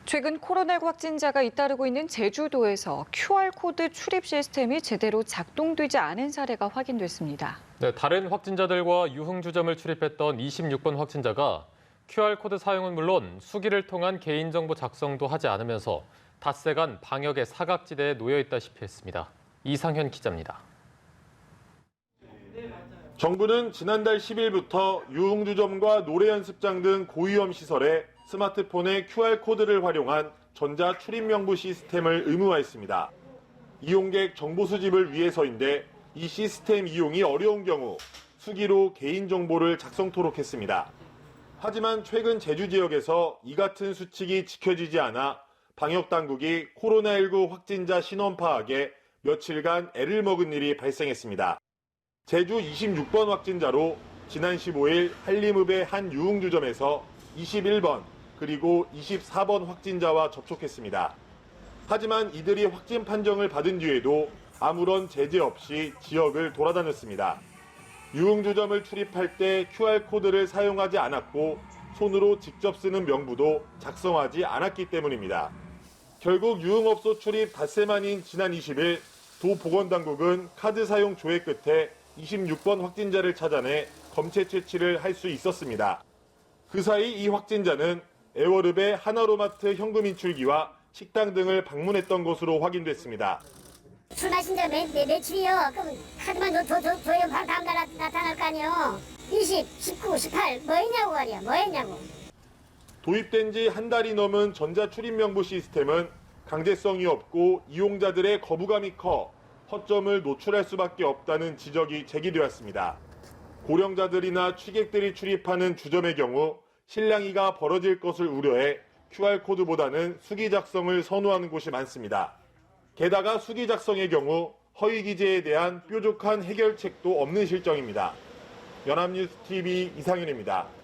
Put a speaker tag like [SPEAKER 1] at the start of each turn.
[SPEAKER 1] 최근 코로나19 확진자가 잇따르고 있는 제주도에서 QR코드 출입 시스템이 제대로 작동되지 않은 사례가 확인됐습니다.
[SPEAKER 2] 네, 다른 확진자들과 유흥주점을 출입했던 26번 확진자가 QR코드 사용은 물론 수기를 통한 개인정보 작성도 하지 않으면서 닷새간 방역의 사각지대에 놓여 있다시피 했습니다. 이상현 기자입니다.
[SPEAKER 3] 정부는 지난달 10일부터 유흥주점과 노래연습장 등 고위험 시설에 스마트폰의 QR코드를 활용한 전자 출입명부 시스템을 의무화했습니다. 이용객 정보 수집을 위해서인데 이 시스템 이용이 어려운 경우 수기로 개인정보를 작성토록 했습니다. 하지만 최근 제주 지역에서 이 같은 수칙이 지켜지지 않아 방역당국이 코로나19 확진자 신원 파악에 며칠간 애를 먹은 일이 발생했습니다. 제주 26번 확진자로 지난 15일 한림읍의 한 유흥주점에서 21번 그리고 24번 확진자와 접촉했습니다. 하지만 이들이 확진 판정을 받은 뒤에도 아무런 제재 없이 지역을 돌아다녔습니다. 유흥주점을 출입할 때 QR코드를 사용하지 않았고 손으로 직접 쓰는 명부도 작성하지 않았기 때문입니다. 결국 유흥업소 출입 닷새 만인 지난 20일 도보건당국은 카드 사용 조회 끝에 26번 확진자를 찾아내 검체 채취를 할 수 있었습니다. 그 사이 이 확진자는 애월읍의 하나로마트 현금 인출기와 식당 등을 방문했던 것으로 확인됐습니다.
[SPEAKER 4] 술 마신 지 며칠이요? 그럼 카드만 줘요. 바로 다음날 나타날 거 아니에요. 20, 19, 18 뭐 했냐고 말이야. 뭐 했냐고.
[SPEAKER 3] 도입된 지 한 달이 넘은 전자출입명부 시스템은 강제성이 없고 이용자들의 거부감이 커 허점을 노출할 수밖에 없다는 지적이 제기되었습니다. 고령자들이나 취객들이 출입하는 주점의 경우 실랑이가 벌어질 것을 우려해 QR코드보다는 수기 작성을 선호하는 곳이 많습니다. 게다가 수기 작성의 경우 허위 기재에 대한 뾰족한 해결책도 없는 실정입니다. 연합뉴스 TV 이상윤입니다.